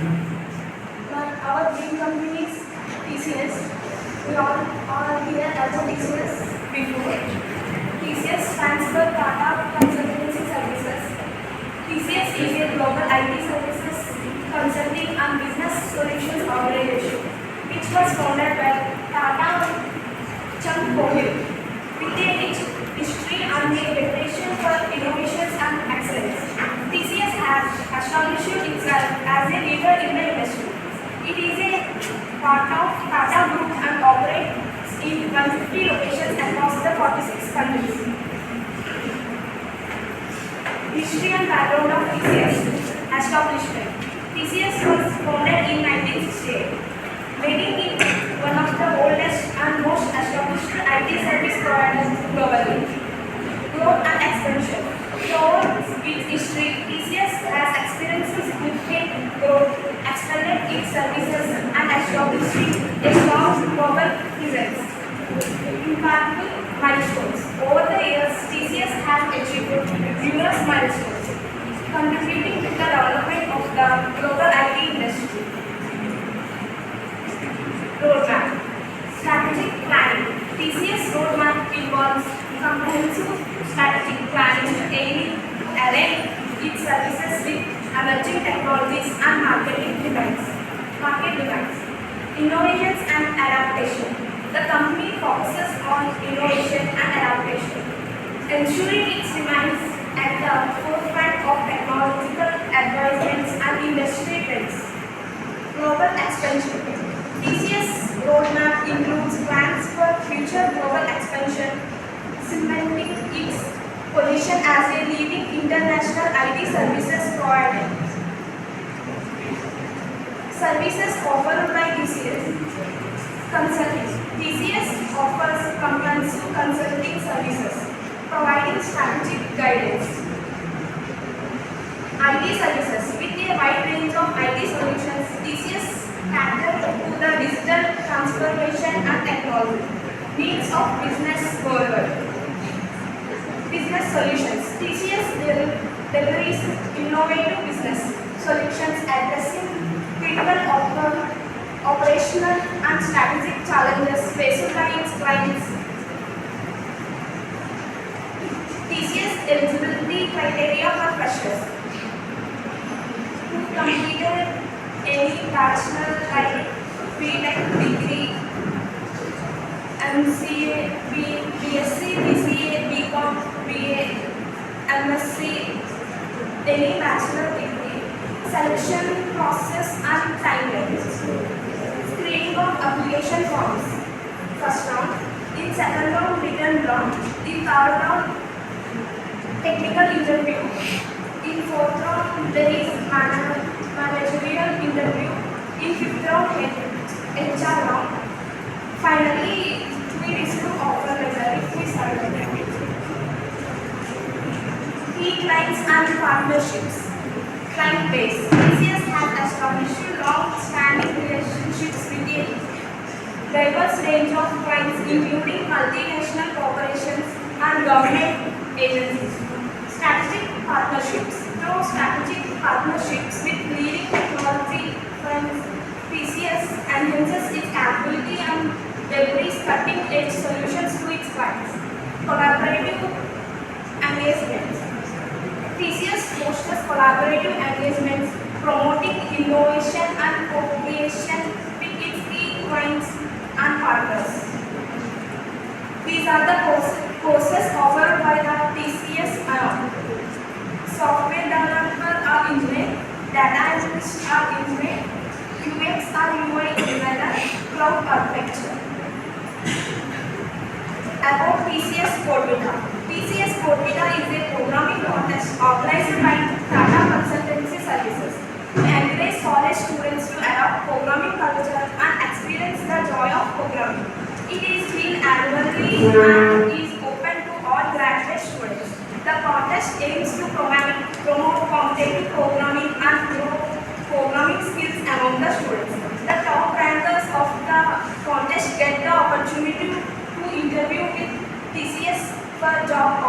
But our dream company is TCS. We all are here as a TCS before. TCS stands for Tata Consultancy Services. TCS is a global IT services consulting and business solutions organization, which was founded by Tata Chand Kohli, with a rich history and a reputation for innovations and excellence. TCS has established itself as a leader in the industry. It is a part of Tata Group and operates in 150 locations across the 46 countries. History and background of TCS. Establishment. TCS was founded in 1968, making it one of the oldest and most established IT service providers globally. Growth and expansion. Throughout its history, TCS has experienced significant growth, expanded its services, and established a strong global presence. Impactful milestones. Over the years, TCS has achieved numerous milestones, contributing to the development of the global IT industry. Roadmap. Strategic planning. TCS roadmap involves comprehensive strategic planning aiming to align its services with emerging technologies and market demands. Innovations and adaptation. The company focuses on innovation and adaptation, ensuring it remains at the forefront of technological advancements and industry trends. Global expansion. TCS roadmap includes plans for future global expansion, cementing its position as a leading international IT services provider. Services offered by TCS. Consulting. TCS offers comprehensive consulting services, providing strategic guidance. IT services. With a wide range of IT solutions, TCS caters to the digital transformation and technology needs of business worldwide. Business solutions. TCS delivers innovative business solutions addressing critical operational and strategic challenges faced by its clients. TCS eligibility criteria for freshers who completed any bachelor like B.Tech degree, MCA, BSc, BCA, BCom, BA, MSc, any bachelor degree, selection process and timelines. Screening of application forms. First round. In second round, written round. In third round, technical interview. In fourth round, there is managerial interview. In fifth round, HR round. Finally, we receive offer letter if we select. Key clients and partnerships. Client base. TCS has established long-standing relationships with a diverse range of clients, including multinational corporations and government agencies. Strategic partnerships. Through strategic partnerships with leading technology firms, TCS enhances its capability and delivers cutting-edge solutions to its clients. Collaborative engagements. TCS fosters collaborative engagements, promoting innovation and co-creation with its key clients and partners. These are the courses offered by the TCS software developer or engineer, data analyst or engineer, UX or UI designer, cloud architecture. About TCS CodeVita. TCS CodeVita is a programming contest organized by Tata Consultancy Services to encourage college students to adopt programming culture and experience the joy of programming. It is held annually and is open to all graduate students. The contest aims to promote competitive programming and grow programming skills among the students. The top rankers of the contest get the opportunity to interview with TCS for job